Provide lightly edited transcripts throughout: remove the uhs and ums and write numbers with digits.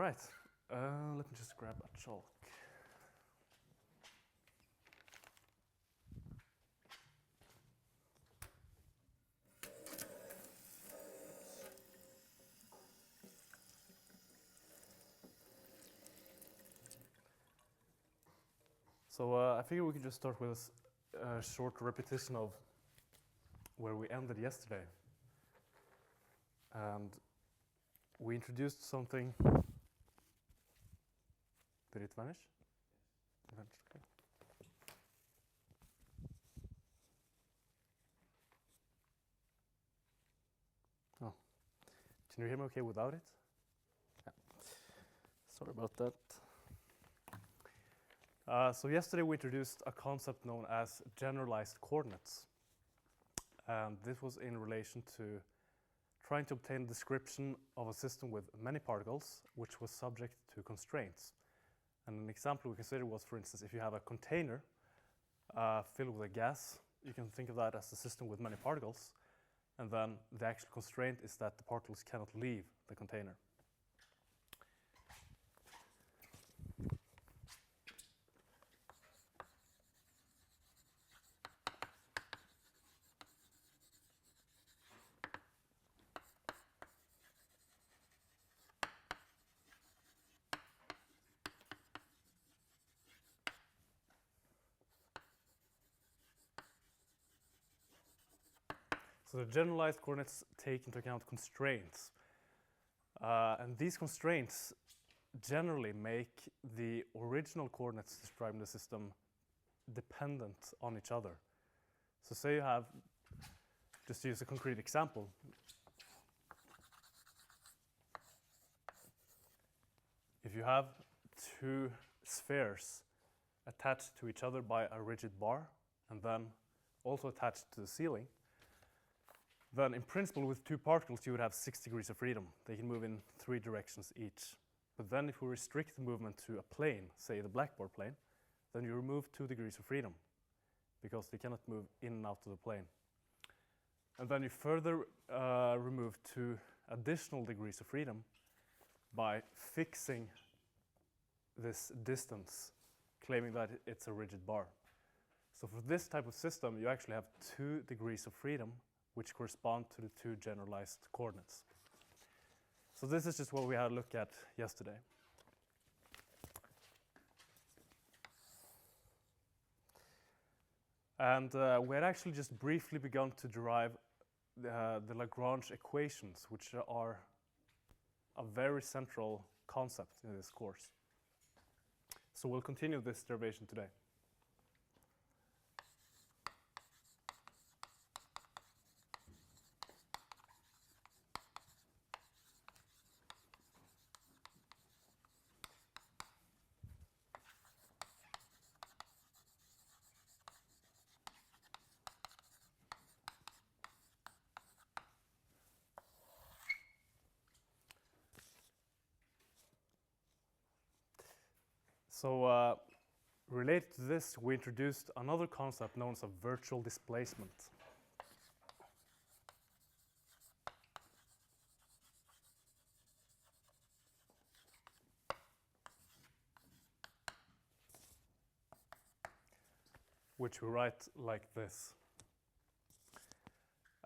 right, let me just grab a chalk. So I figure we could just start with a short repetition of where we ended yesterday. And we introduced something. Did it vanish? It vanished, okay. Oh, can you hear me okay without it? Yeah. Sorry about that. So yesterday we introduced a concept known as generalized coordinates. And this was in relation to trying to obtain a description of a system with many particles, which was subject to constraints. And an example we considered was, for instance, if you have a container filled with a gas, you can think of that as a system with many particles. And then the actual constraint is that the particles cannot leave the container. So the generalized coordinates take into account constraints. And these constraints generally make the original coordinates describing the system dependent on each other. So say you have, just to use a concrete example, if you have two spheres attached to each other by a rigid bar and then also attached to the ceiling, then in principle with two particles you would have 6 degrees of freedom. They can move in 3 directions each. But then if we restrict the movement to a plane, say the blackboard plane, then you remove 2 degrees of freedom because they cannot move in and out of the plane. And then you further remove 2 additional degrees of freedom by fixing this distance, claiming that it's a rigid bar. So for this type of system, you actually have 2 degrees of freedom which correspond to the 2 generalized coordinates. So this is just what we had a look at yesterday. And we had actually just briefly begun to derive the Lagrange equations, which are a very central concept in this course. So we'll continue this derivation today. So related to this, we introduced another concept known as a virtual displacement. Which we write like this.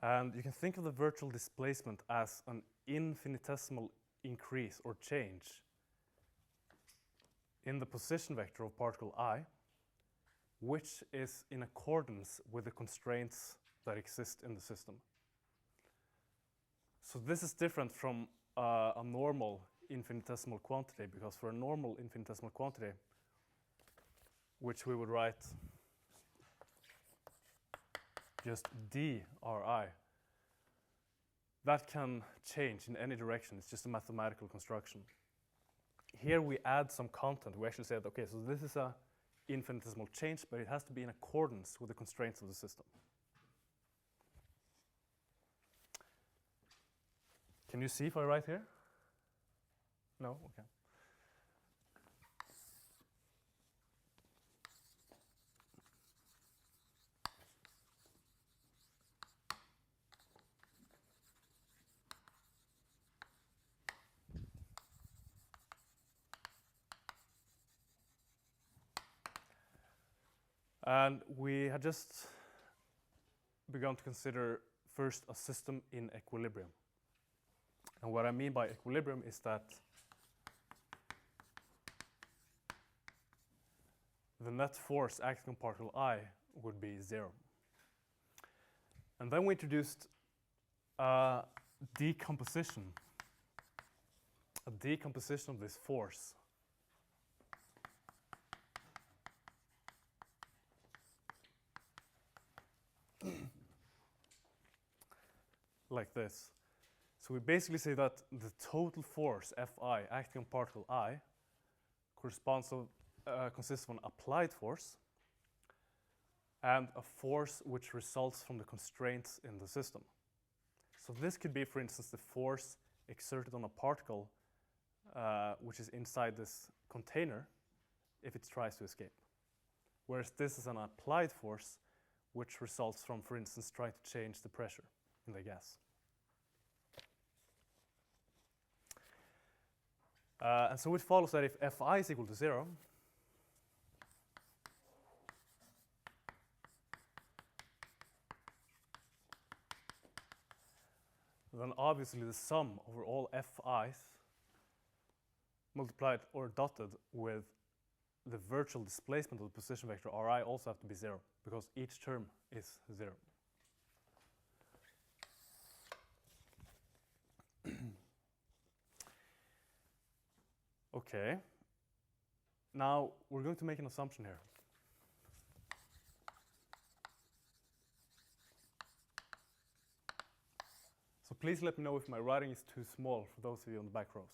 And you can think of the virtual displacement as an infinitesimal increase or change in the position vector of particle I, which is in accordance with the constraints that exist in the system. So this is different from a normal infinitesimal quantity, because for a normal infinitesimal quantity, which we would write just dRi, that can change in any direction. It's just a mathematical construction. Here we add some content. We actually said, okay, so this is a infinitesimal change, but it has to be in accordance with the constraints of the system. Can you see if I write here? No? Okay. And we had just begun to consider first a system in equilibrium. And what I mean by equilibrium is that the net force acting on particle I would be 0. And then we introduced a decomposition of this force. Like this. So we basically say that the total force Fi acting on particle I consists of an applied force and a force which results from the constraints in the system. So this could be, for instance, the force exerted on a particle which is inside this container if it tries to escape. Whereas this is an applied force which results from, for instance, trying to change the pressure in the gas. And so it follows that if Fi is equal to 0, then obviously the sum over all Fi's multiplied or dotted with the virtual displacement of the position vector Ri also have to be 0, because each term is 0. Okay. Now we're going to make an assumption here. So please let me know if my writing is too small for those of you on the back rows.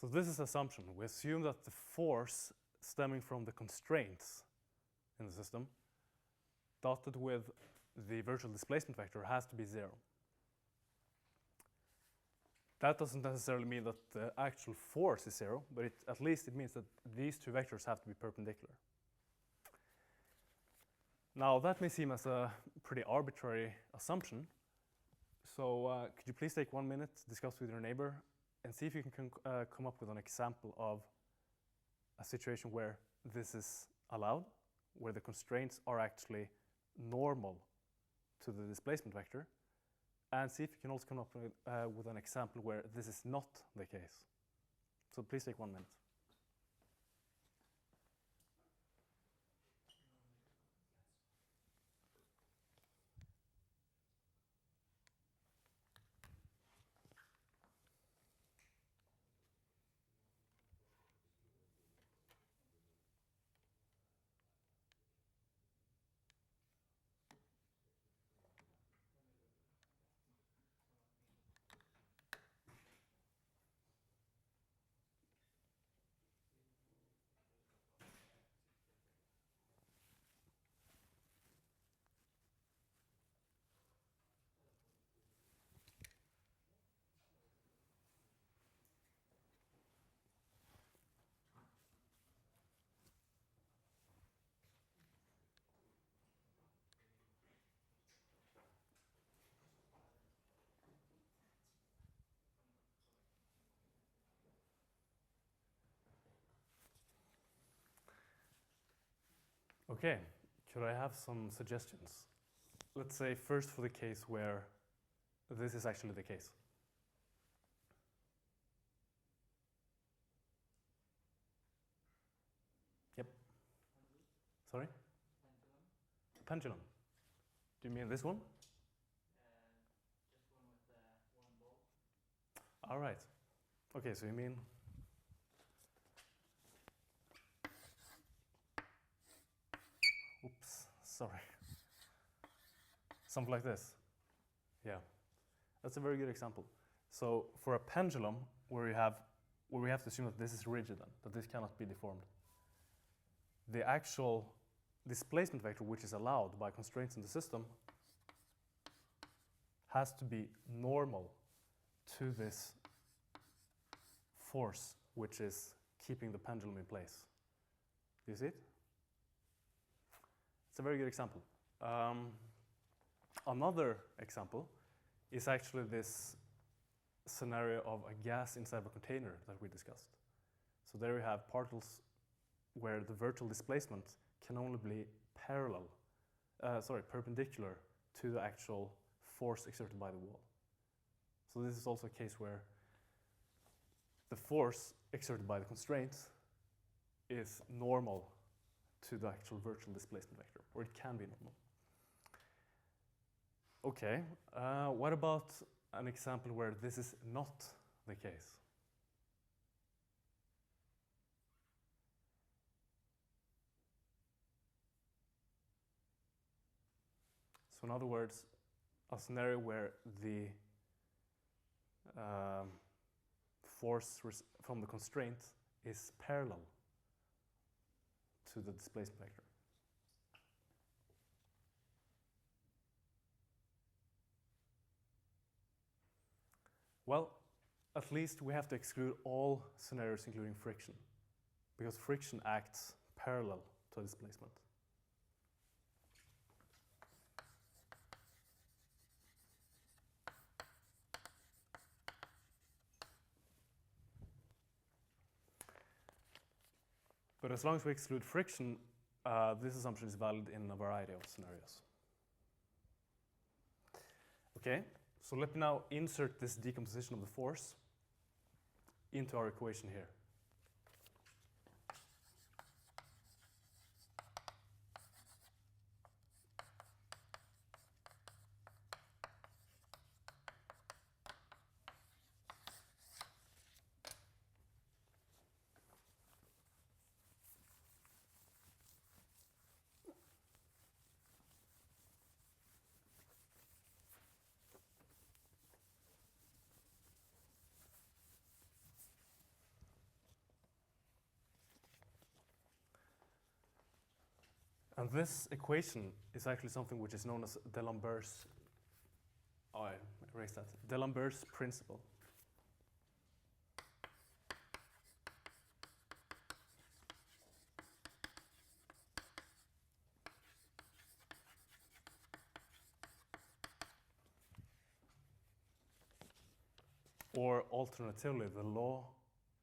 So this is assumption. We assume that the force stemming from the constraints in the system, dotted with the virtual displacement vector, has to be 0. That doesn't necessarily mean that the actual force is 0, but at least it means that these two vectors have to be perpendicular. Now that may seem as a pretty arbitrary assumption, so could you please take 1 minute to discuss with your neighbor and see if you can come up with an example of a situation where this is allowed, where the constraints are actually normal to the displacement vector, and see if you can also come up with an example where this is not the case. So please take 1 minute. Okay, could I have some suggestions? Let's say first for the case where this is actually the case. Yep. Sorry? Pendulum. Do you mean this one? Just one with one bolt. All right. Okay, so you mean oops, sorry. Something like this. Yeah. That's a very good example. So for a pendulum where we have to assume that this is rigid then, that this cannot be deformed, the actual displacement vector which is allowed by constraints in the system has to be normal to this force which is keeping the pendulum in place. Do you see it? It's a very good example. Another example is actually this scenario of a gas inside of a container that we discussed. So there we have particles where the vertical displacement can only be perpendicular to the actual force exerted by the wall. So this is also a case where the force exerted by the constraint is normal to the actual vertical displacement vector, or it can be normal. Okay, what about an example where this is not the case? So in other words, a scenario where the force from the constraint is parallel to the displacement vector. Well, at least we have to exclude all scenarios including friction, because friction acts parallel to displacement. But as long as we exclude friction, this assumption is valid in a variety of scenarios. Okay, so let me now insert this decomposition of the force into our equation here. And this equation is actually something which is known as D'Alembert's, D'Alembert's principle. Or alternatively, the law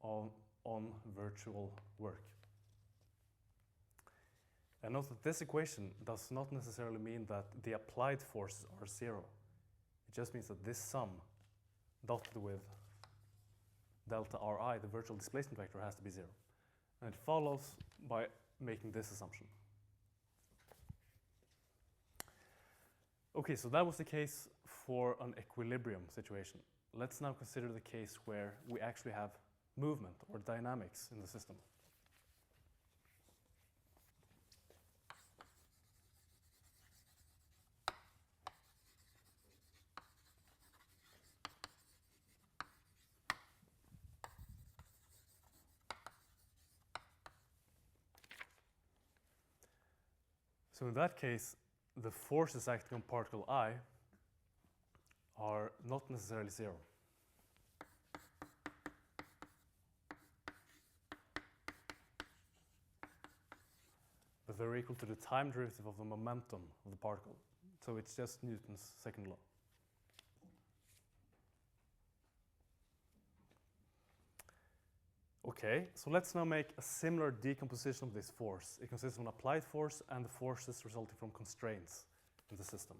on virtual work. And note that this equation does not necessarily mean that the applied forces are zero. It just means that this sum, dotted with delta Ri, the virtual displacement vector, has to be zero. And it follows by making this assumption. Okay, so that was the case for an equilibrium situation. Let's now consider the case where we actually have movement or dynamics in the system. So in that case, the forces acting on particle I are not necessarily zero. But they're equal to the time derivative of the momentum of the particle. So it's just Newton's second law. Okay, so let's now make a similar decomposition of this force. It consists of an applied force and the forces resulting from constraints in the system.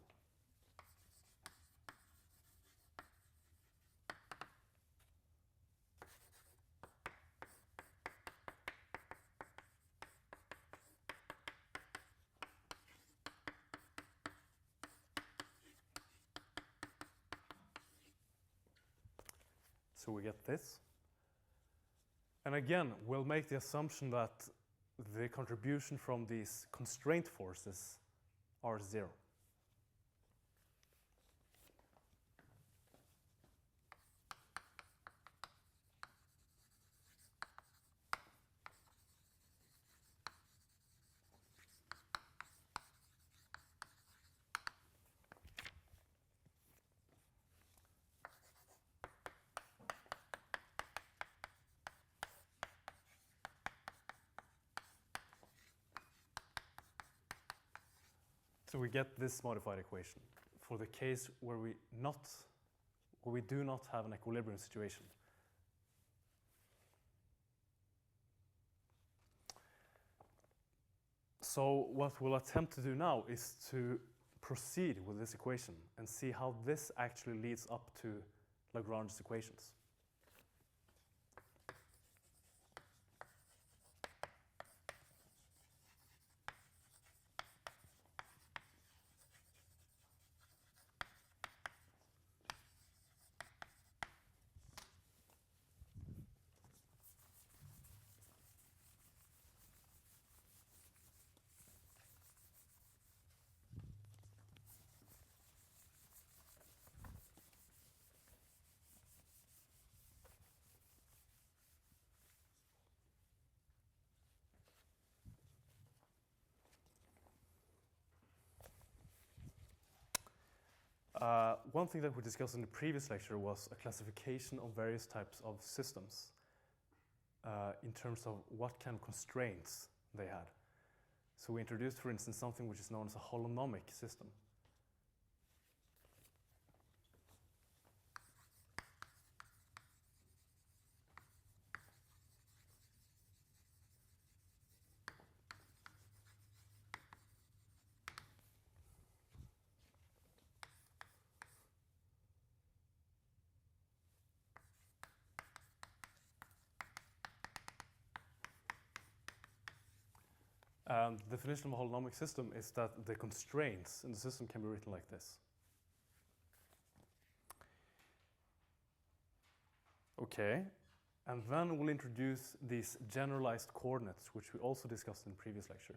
So we get this. And again, we'll make the assumption that the contribution from these constraint forces are zero. So we get this modified equation for the case where we do not have an equilibrium situation. So what we'll attempt to do now is to proceed with this equation and see how this actually leads up to Lagrange's equations. One thing that we discussed in the previous lecture was a classification of various types of systems in terms of what kind of constraints they had. So we introduced, for instance, something which is known as a holonomic system. And the definition of a holonomic system is that the constraints in the system can be written like this. Okay, and then we'll introduce these generalized coordinates, which we also discussed in the previous lecture.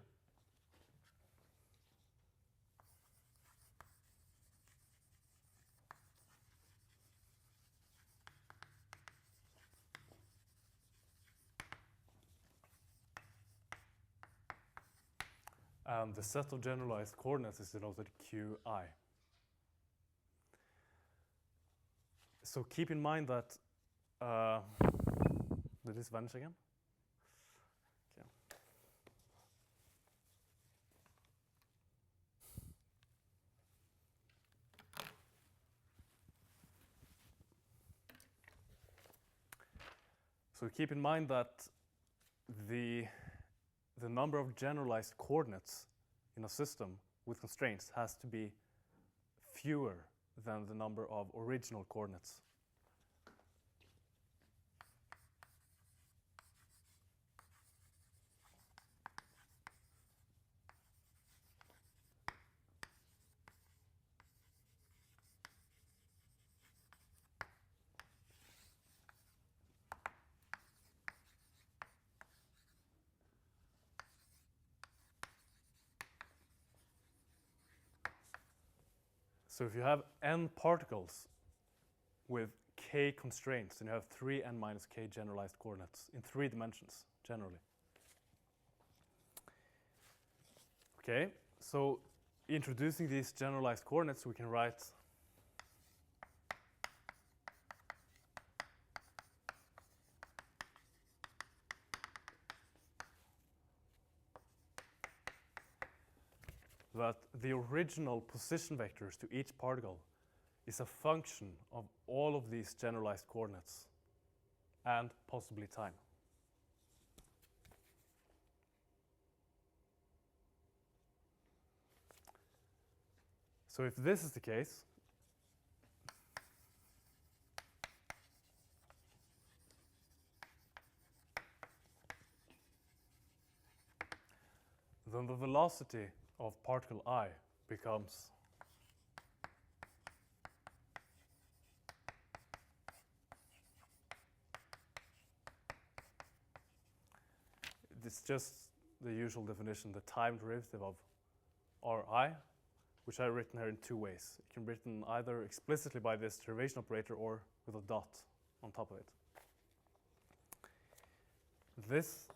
And the set of generalized coordinates is denoted Qi. So keep in mind that, did this vanish again? Okay. So keep in mind that the number of generalized coordinates in a system with constraints has to be fewer than the number of original coordinates. So if you have n particles with k constraints, then you have 3n minus k generalized coordinates in 3 dimensions, generally. Okay, so introducing these generalized coordinates, we can write that the original position vectors to each particle is a function of all of these generalized coordinates and possibly time. So if this is the case, then the velocity of particle I becomes it's just the usual definition, the time derivative of Ri, which I've written here in 2 ways. It can be written either explicitly by this derivation operator or with a dot on top of it. This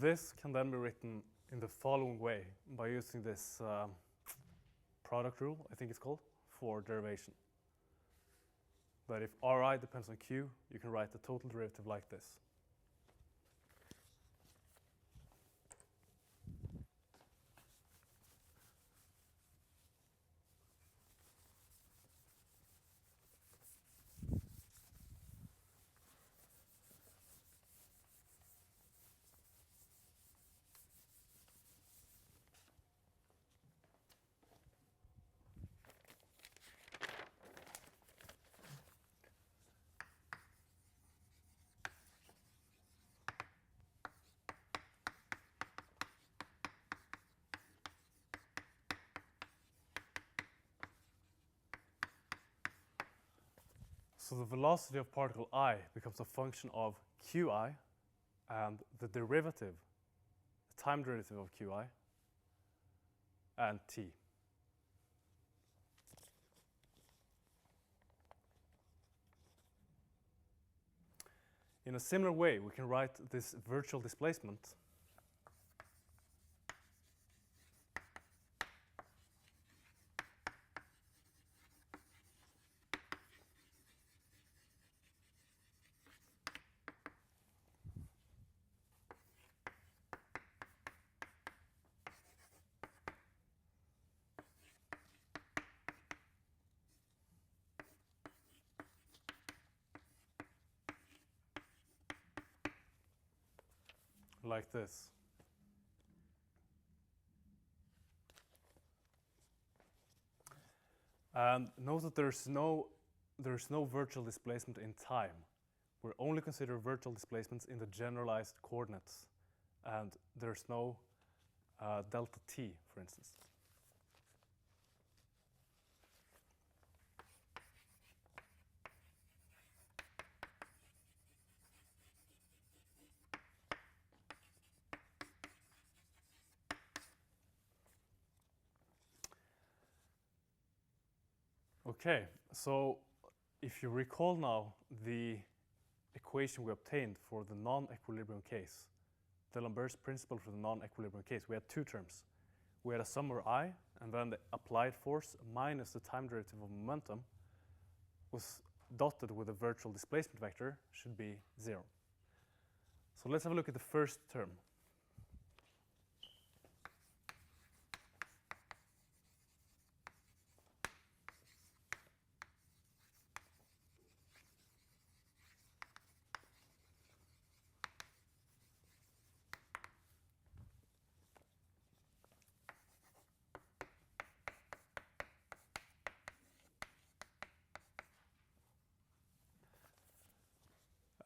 This can then be written in the following way by using this product rule, I think it's called, for derivation. That if Ri depends on Q, you can write the total derivative like this. So the velocity of particle I becomes a function of Qi and the derivative, the time derivative of Qi, and t. In a similar way, we can write this virtual displacement like this. And note that there's no virtual displacement in time. We're only considering virtual displacements in the generalized coordinates, and there's no delta t, for instance. Okay, so if you recall now the equation we obtained for the non-equilibrium case, D'Alembert's principle for the non-equilibrium case, we had two terms. We had a sum over I, and then the applied force minus the time derivative of momentum was dotted with a virtual displacement vector, should be 0. So let's have a look at the first term.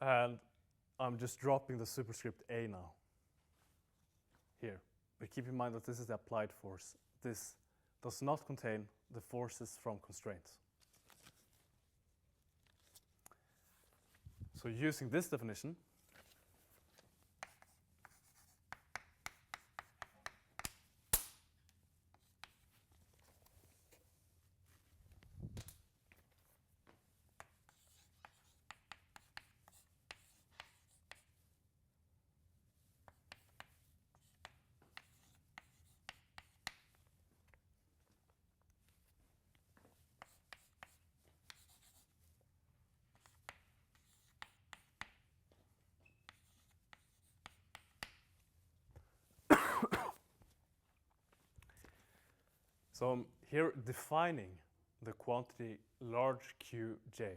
And I'm just dropping the superscript A now, here. But keep in mind that this is the applied force. This does not contain the forces from constraints. So using this definition, so I'm here defining the quantity large Qj.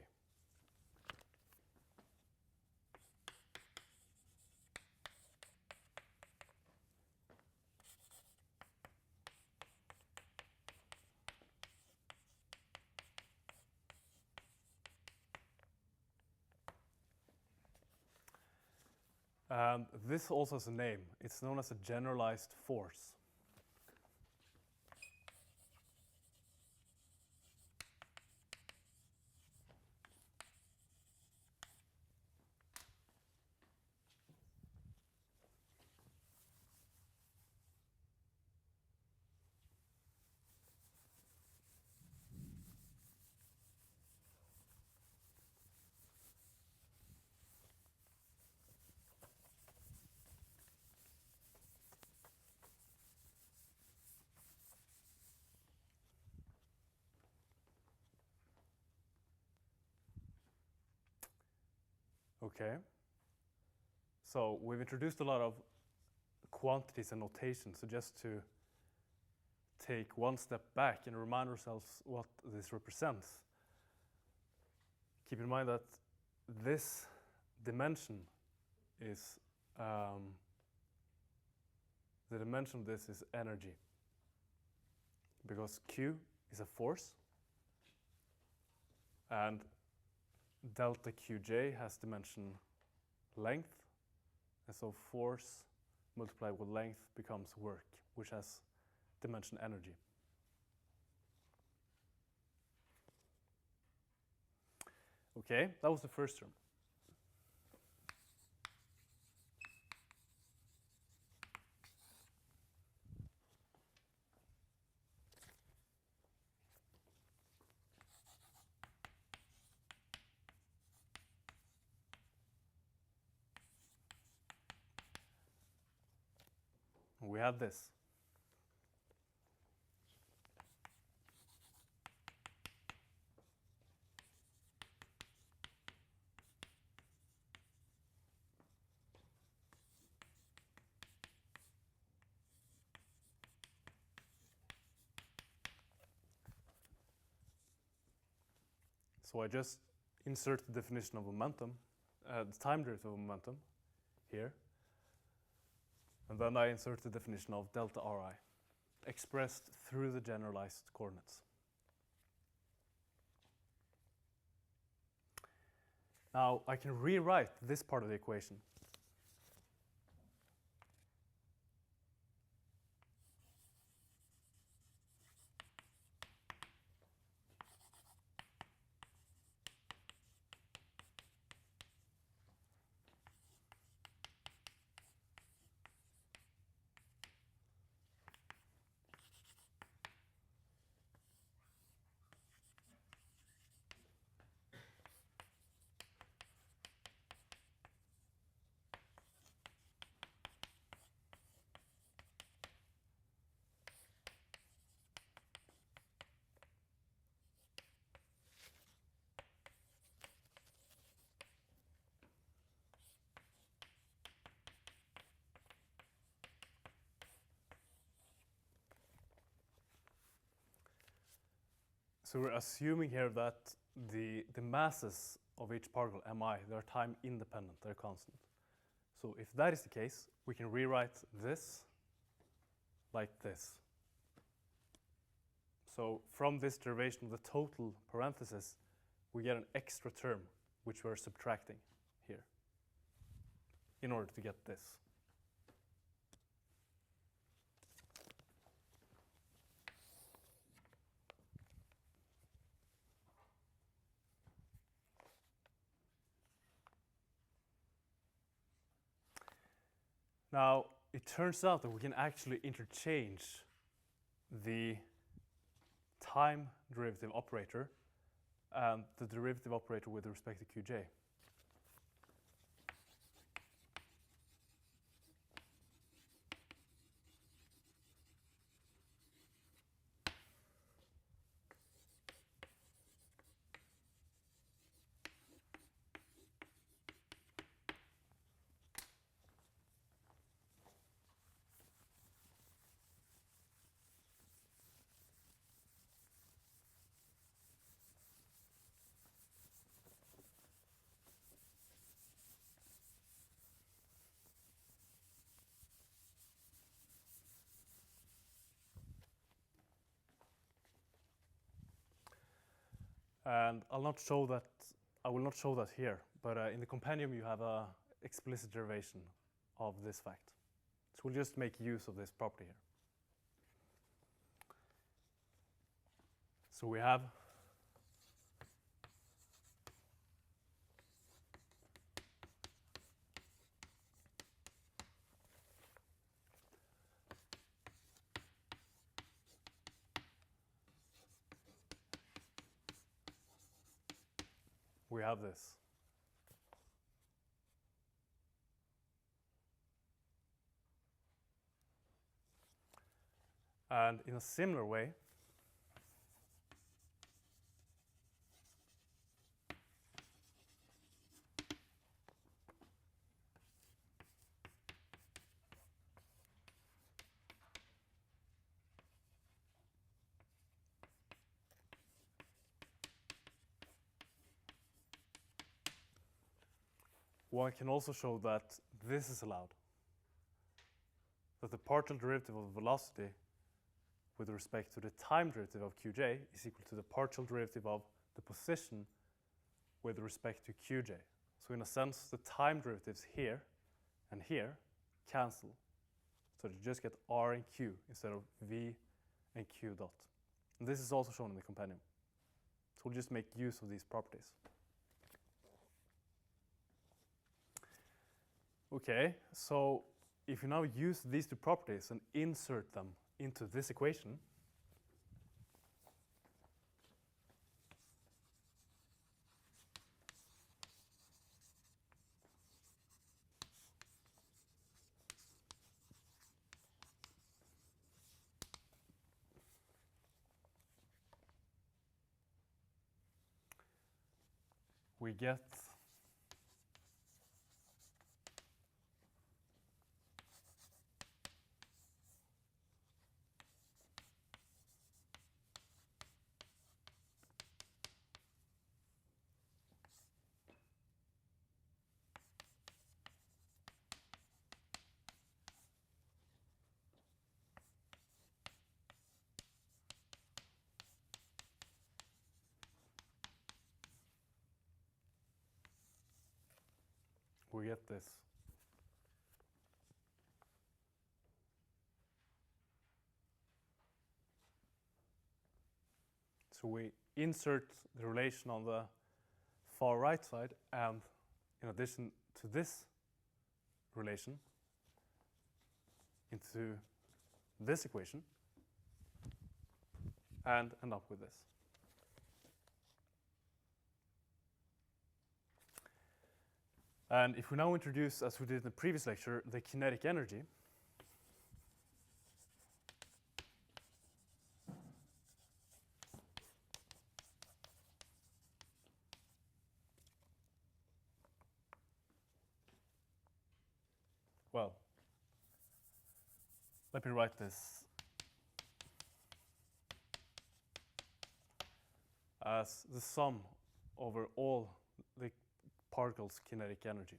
And this also has a name. It's known as a generalized force. Okay. So we've introduced a lot of quantities and notation. So just to take one step back and remind ourselves what this represents, keep in mind that this dimension is the dimension of this is energy, because Q is a force and delta Qj has dimension length, and so force multiplied with length becomes work, which has dimension energy. Okay, that was the first term. We have this. So I just insert the definition of momentum, the time derivative of momentum here. And then I insert the definition of delta Ri, expressed through the generalized coordinates. Now I can rewrite this part of the equation. So we're assuming here that the masses of each particle, mi, they're time independent, they're constant. So if that is the case, we can rewrite this like this. So from this derivation of the total parenthesis, we get an extra term, which we're subtracting here in order to get this. Now, it turns out that we can actually interchange the time derivative operator and the derivative operator with respect to Qj. And I will not show that here, but in the compendium you have a explicit derivation of this fact. So we'll just make use of this property here. So we have this. And in a similar way, one can also show that this is allowed. That the partial derivative of the velocity with respect to the time derivative of qj is equal to the partial derivative of the position with respect to qj. So in a sense, the time derivatives here and here cancel. So you just get r and q instead of v and q dot. And this is also shown in the compendium. So we'll just make use of these properties. Okay, so if you now use these two properties and insert them into this equation, we get this. So we insert the relation on the far right side, and in addition to this relation into this equation, and end up with this. And if we now introduce, as we did in the previous lecture, the kinetic energy, well, let me write this as the sum over all the particles' kinetic energy.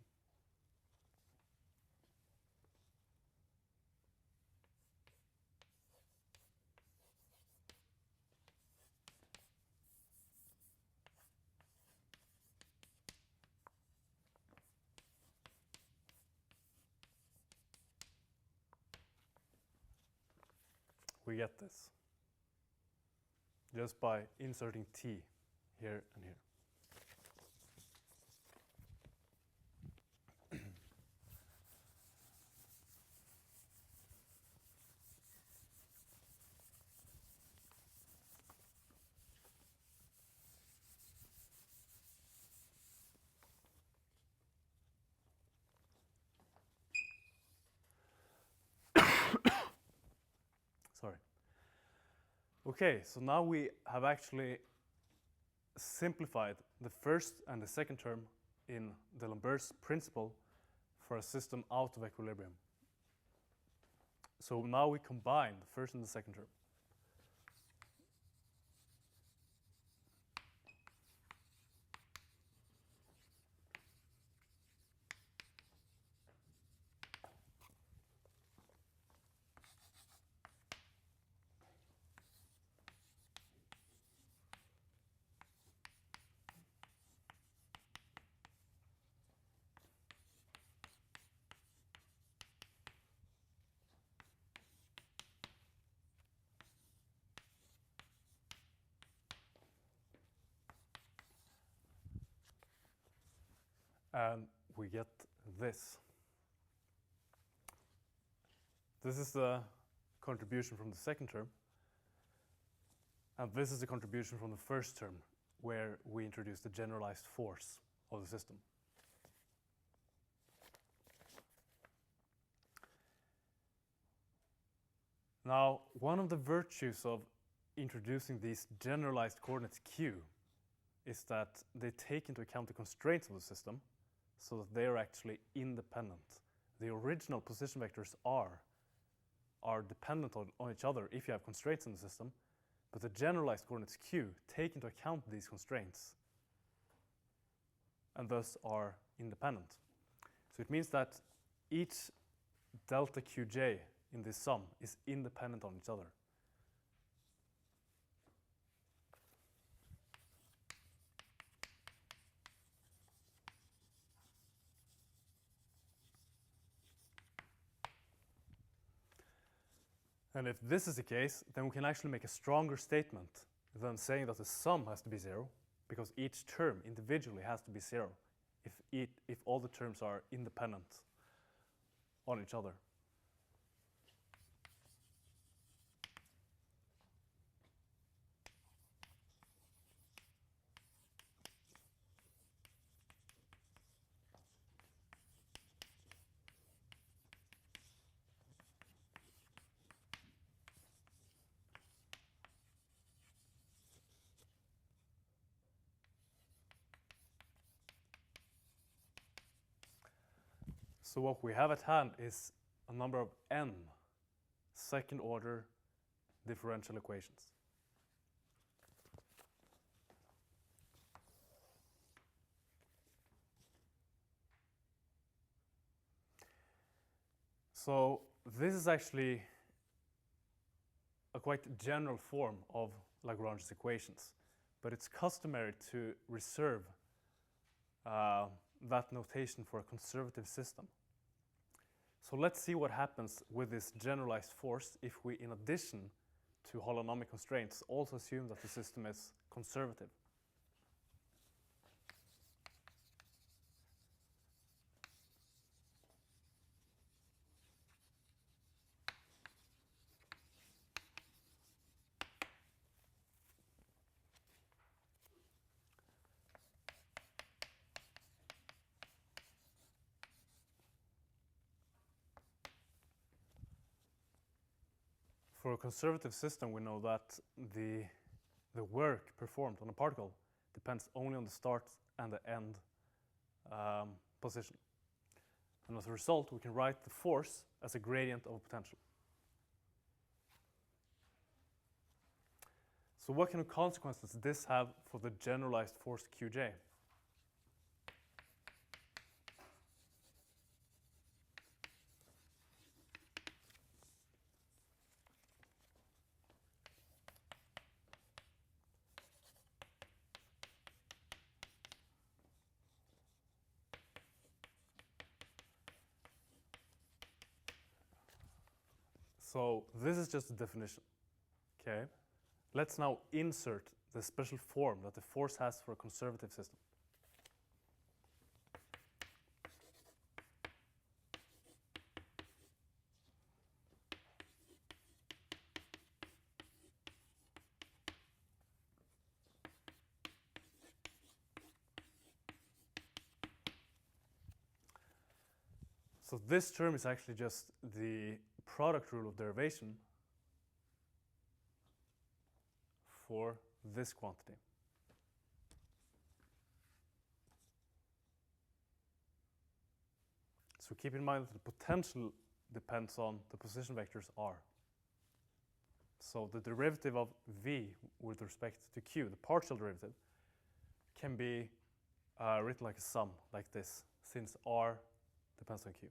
We get this just by inserting t here and here. Sorry. Okay, so now we have actually simplified the first and the second term in D'Alembert's principle for a system out of equilibrium. So now we combine the first and the second term. And we get this. This is the contribution from the second term. And this is the contribution from the first term, where we introduce the generalized force of the system. Now, one of the virtues of introducing these generalized coordinates q is that they take into account the constraints of the system, so that they are actually independent. The original position vectors are dependent on each other if you have constraints in the system, but the generalized coordinates q take into account these constraints and thus are independent. So it means that each delta Qj in this sum is independent on each other. And if this is the case, then we can actually make a stronger statement than saying that the sum has to be 0, because each term individually has to be 0 if all the terms are independent on each other. So what we have at hand is a number of n second-order differential equations. So this is actually a quite general form of Lagrange's equations, but it's customary to reserve that notation for a conservative system. So let's see what happens with this generalized force if we, in addition to holonomic constraints, also assume that the system is conservative. For a conservative system, we know that the work performed on a particle depends only on the start and the end position. And as a result, we can write the force as a gradient of a potential. So what kind of consequences does this have for the generalized force Qj? So this is just a definition, okay? Let's now insert the special form that the force has for a conservative system. So this term is actually just the product rule of derivation for this quantity. So keep in mind that the potential depends on the position vectors r. So the derivative of v with respect to q, the partial derivative, can be written like a sum, like this, since r depends on q.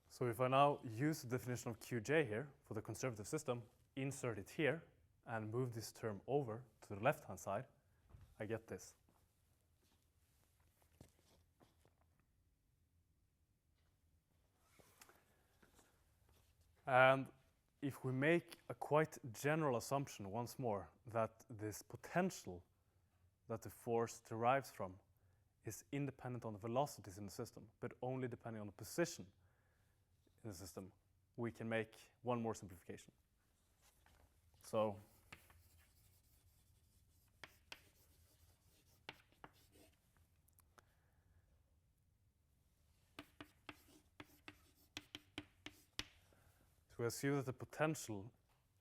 So if I now use the definition of Qj here for the conservative system, insert it here, and move this term over to the left-hand side, I get this. And if we make a quite general assumption once more that this potential that the force derives from is independent on the velocities in the system, but only depending on the position in the system, we can make one more simplification. So to assume that the potential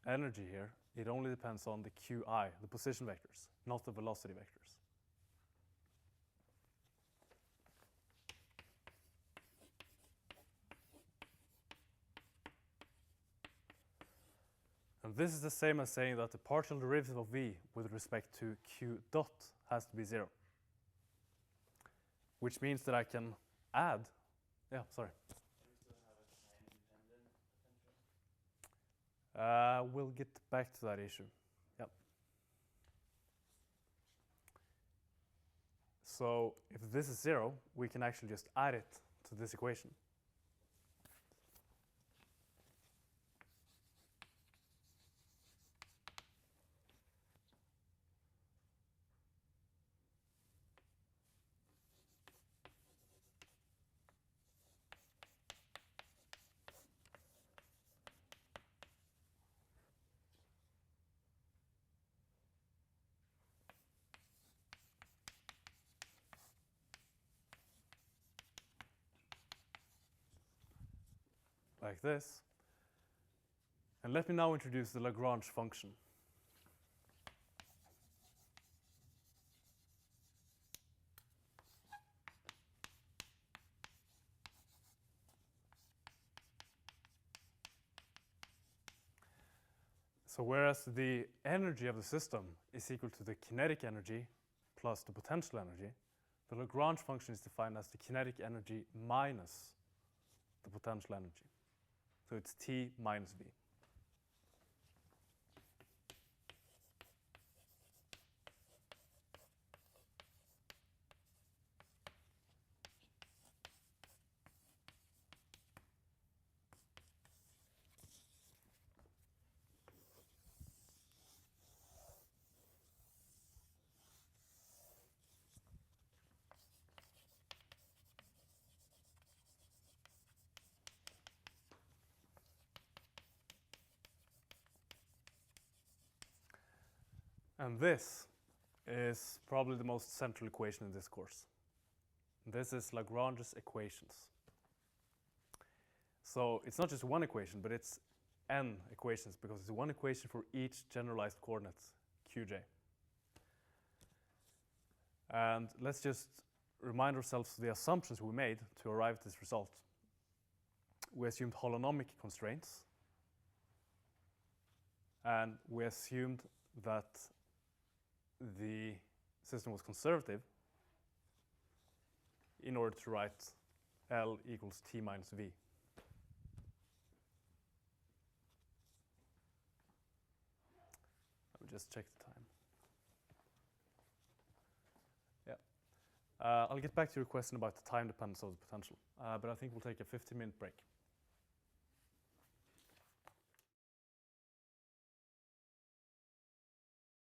energy here, it only depends on the qi, the position vectors, not the velocity vectors. And this is the same as saying that the partial derivative of v with respect to q dot has to be 0. Which means that I can add, yeah, sorry. Do we still have a time-dependent potential? We'll get back to that issue. Yep. So if this is 0, we can actually just add it to this equation. Like this. And let me now introduce the Lagrange function. So whereas the energy of the system is equal to the kinetic energy plus the potential energy, the Lagrange function is defined as the kinetic energy minus the potential energy. So it's T minus V. And this is probably the most central equation in this course. This is Lagrange's equations. So it's not just one equation, but it's n equations because it's one equation for each generalized coordinate, qj. And let's just remind ourselves of the assumptions we made to arrive at this result. We assumed holonomic constraints, and we assumed that the system was conservative in order to write L equals T minus V. Let me just check the time. Yeah. I'll get back to your question about the time dependence of the potential, but I think we'll take a 15-minute break.